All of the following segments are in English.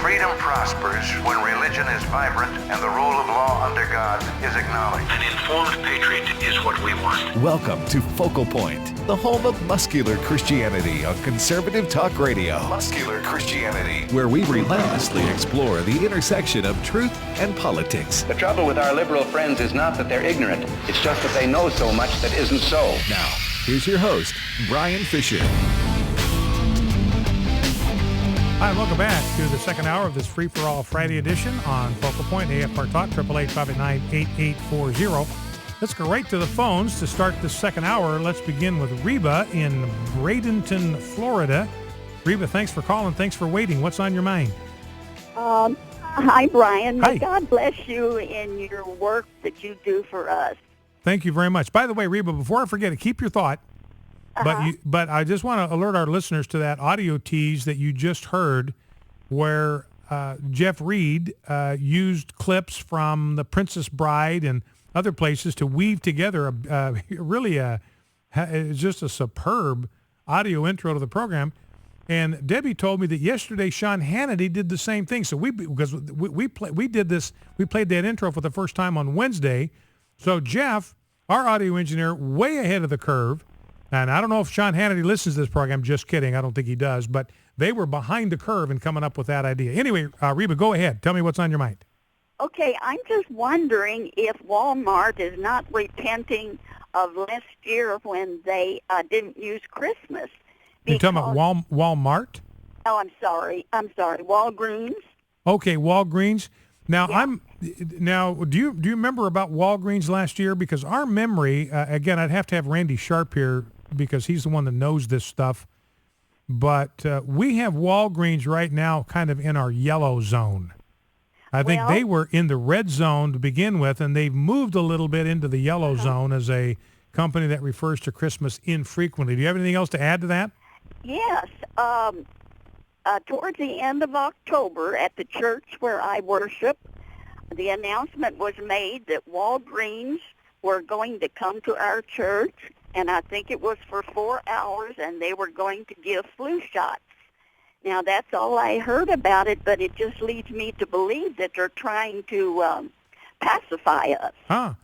Freedom prospers when religion is vibrant and the rule of law under God is acknowledged. An informed patriot is what we want. Welcome to Focal Point, the home of muscular Christianity on Conservative Talk Radio. Muscular Christianity, where we relentlessly explore the intersection of truth and politics. The trouble with our liberal friends is not that they're ignorant. It's just that they know so much that isn't so. Now, here's your host, Brian Fisher. Hi, and welcome back to the second hour of this free-for-all Friday edition on Focal Point, AFR Talk, 888-589-8840. Let's go right to the phones to start this second hour. Let's begin with Reba in Bradenton, Florida. Reba, thanks for calling. Thanks for waiting. What's on your mind? Hi, Brian. Hi. May God bless you in your work that you do for us. Thank you very much. By the way, Reba, before I forget it, keep your thought. But I just want to alert our listeners to that audio tease that you just heard where Jeff Reed used clips from The Princess Bride and other places to weave together it's just a superb audio intro to the program. And Debbie told me that yesterday Sean Hannity did the same thing. So we played that intro for the first time on Wednesday. So Jeff, our audio engineer, way ahead of the curve. And I don't know if Sean Hannity listens to this program. Just kidding. I don't think he does. But they were behind the curve in coming up with that idea. Anyway, Reba, go ahead. Tell me what's on your mind. Okay, I'm just wondering if Walmart is not repenting of last year when they didn't use Christmas. You're talking about Walmart? Oh, I'm sorry. Walgreens. Okay, Walgreens. Now, Yeah. do you remember about Walgreens last year? Because our memory, again, I'd have to have Randy Sharp here because he's the one that knows this stuff. But we have Walgreens right now kind of in our yellow zone. I think they were in the red zone to begin with, and they've moved a little bit into the yellow zone as a company that refers to Christmas infrequently. Do you have anything else to add to that? Yes. Towards the end of October at the church where I worship, the announcement was made that Walgreens were going to come to our church, and I think it was for 4 hours, and they were going to give flu shots. Now, that's all I heard about it, but it just leads me to believe that they're trying to pacify us. Huh.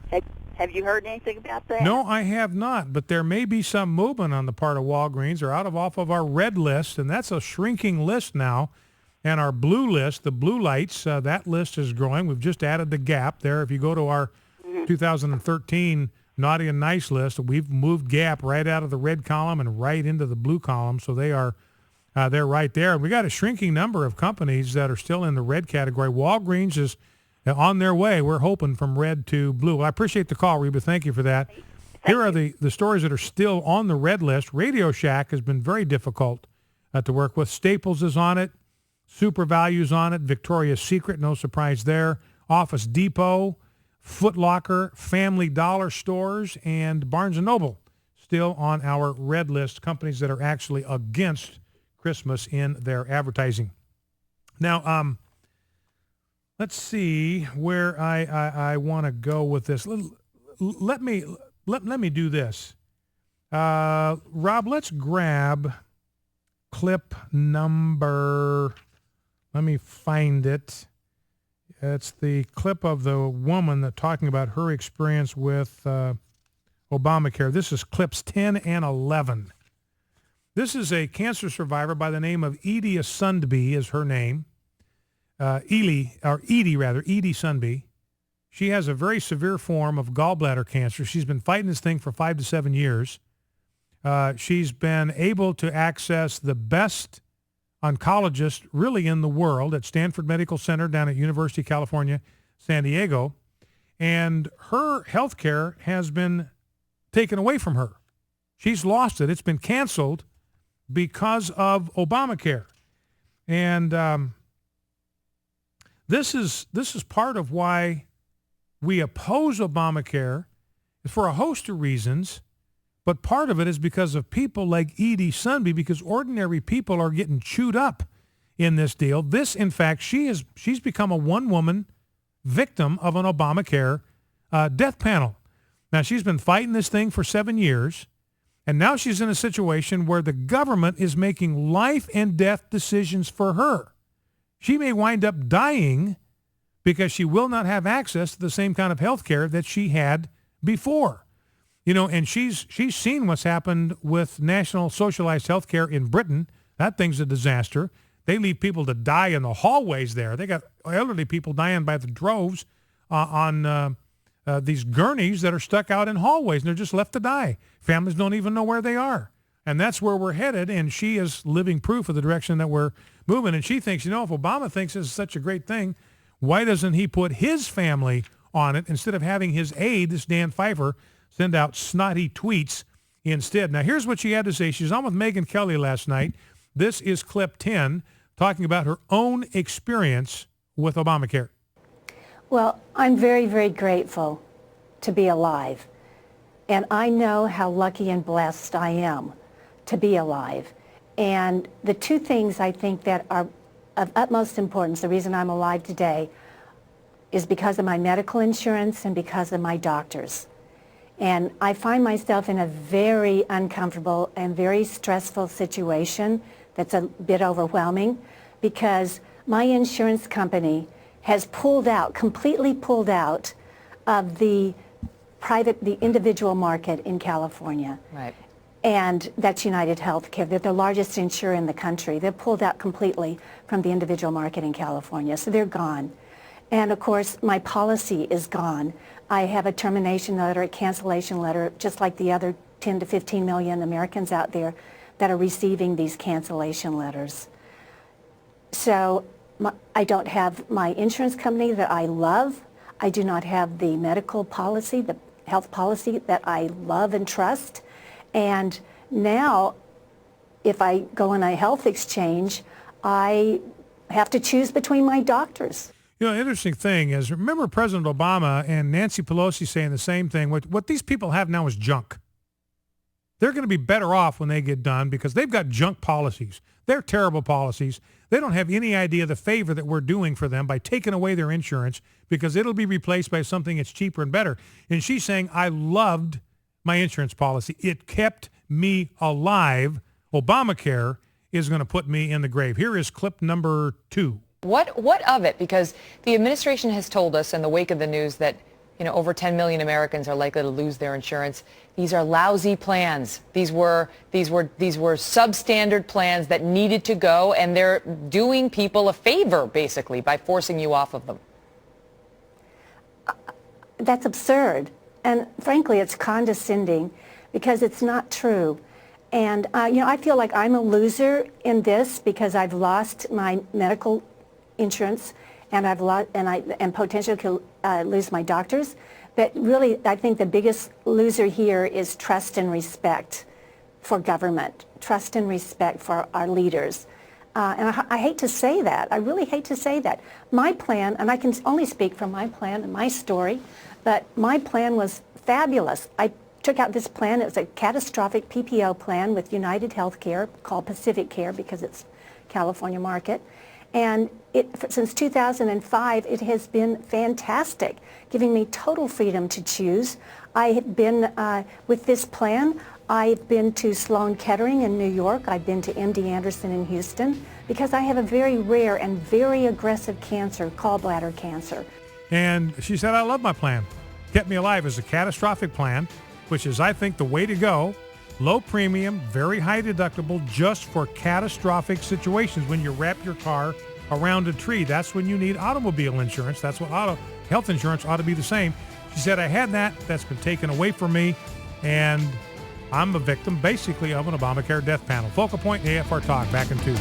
Have you heard anything about that? No, I have not, but there may be some movement on the part of Walgreens. They're off of our red list, and that's a shrinking list now. And our blue list, the blue lights, that list is growing. We've just added the Gap there. If you go to our 2013 Naughty and Nice list, we've moved Gap right out of the red column and right into the blue column, so they're right there. We got a shrinking number of companies that are still in the red category. Walgreens is on their way. We're hoping from red to blue. Well, I appreciate the call, Reba. Thank you for that. Here are the stories that are still on the red list. Radio Shack has been very difficult to work with. Staples is on it. Super Value's on it. Victoria's Secret, no surprise there. Office Depot, Foot Locker, Family Dollar stores, and Barnes & Noble still on our red list, companies that are actually against Christmas in their advertising. Now, let's see where I want to go with this. Let me do this. Rob, let's grab clip number. Let me find it. It's the clip of the woman that talking about her experience with Obamacare. This is clips 10 and 11. This is a cancer survivor by the name of Edie Sundby is her name. Edie Sundby. She has a very severe form of gallbladder cancer. She's been fighting this thing for 5 to 7 years. She's been able to access the best oncologist really in the world at Stanford Medical Center down at University of California, San Diego. And her health care has been taken away from her. She's lost it. It's been canceled because of Obamacare. And this is part of why we oppose Obamacare for a host of reasons, but part of it is because of people like Edie Sundby, because ordinary people are getting chewed up in this deal. This, in fact, she's become a one-woman victim of an Obamacare death panel. Now, she's been fighting this thing for 7 years, and now she's in a situation where the government is making life and death decisions for her. She may wind up dying because she will not have access to the same kind of health care that she had before. You know, and she's seen what's happened with national socialized health care in Britain. That thing's a disaster. They leave people to die in the hallways there. They got elderly people dying by the droves on these gurneys that are stuck out in hallways, and they're just left to die. Families don't even know where they are. And that's where we're headed, and she is living proof of the direction that we're moving. And she thinks, you know, if Obama thinks this is such a great thing, why doesn't he put his family on it instead of having his aide, this Dan Pfeiffer, send out snotty tweets instead? Now, here's what she had to say. She was on with Megyn Kelly last night. This is clip 10, talking about her own experience with Obamacare. Well, I'm very, very grateful to be alive. And I know how lucky and blessed I am to be alive. And the two things I think that are of utmost importance, the reason I'm alive today, is because of my medical insurance and because of my doctors. And I find myself in a very uncomfortable and very stressful situation that's a bit overwhelming because my insurance company has completely pulled out of the individual market in California. Right. And that's United Healthcare. They're the largest insurer in the country. They're pulled out completely from the individual market in California, so they're gone. And of course, my policy is gone. I have a termination letter, a cancellation letter, just like the other 10 to 15 million Americans out there that are receiving these cancellation letters. So I don't have my insurance company that I love. I do not have the medical policy, the health policy that I love and trust. And now, if I go on a health exchange, I have to choose between my doctors. You know, the interesting thing is, remember President Obama and Nancy Pelosi saying the same thing. What these people have now is junk. They're going to be better off when they get done because they've got junk policies. They're terrible policies. They don't have any idea the favor that we're doing for them by taking away their insurance because it'll be replaced by something that's cheaper and better. And she's saying, I loved my insurance policy. It kept me alive. Obamacare is going to put me in the grave. Here is clip number 2. What of it? Because the administration has told us in the wake of the news that, you know, over 10 million Americans are likely to lose their insurance. These are lousy plans. These were substandard plans that needed to go, and they're doing people a favor, basically, by forcing you off of them. That's absurd. And frankly, it's condescending because it's not true. And, you know, I feel like I'm a loser in this because I've lost my medical insurance and and potentially could lose my doctors. But really, I think the biggest loser here is trust and respect for government, trust and respect for our leaders. And I hate to say that. I really hate to say that. My plan, and I can only speak from my plan and my story, but my plan was fabulous. I took out this plan. It was a catastrophic PPO plan with United Healthcare called Pacific Care because it's California market. And since 2005, it has been fantastic, giving me total freedom to choose. I have been, with this plan, I've been to Sloan Kettering in New York. I've been to MD Anderson in Houston because I have a very rare and very aggressive cancer, gallbladder cancer. And she said, I love my plan. Kept me alive as a catastrophic plan, which is, I think, the way to go. Low premium, very high deductible, just for catastrophic situations. When you wrap your car around a tree, that's when you need automobile insurance. That's what health insurance ought to be the same. She said, I had that. That's been taken away from me. And I'm a victim, basically, of an Obamacare death panel. Focal Point, AFR Talk, back in 2.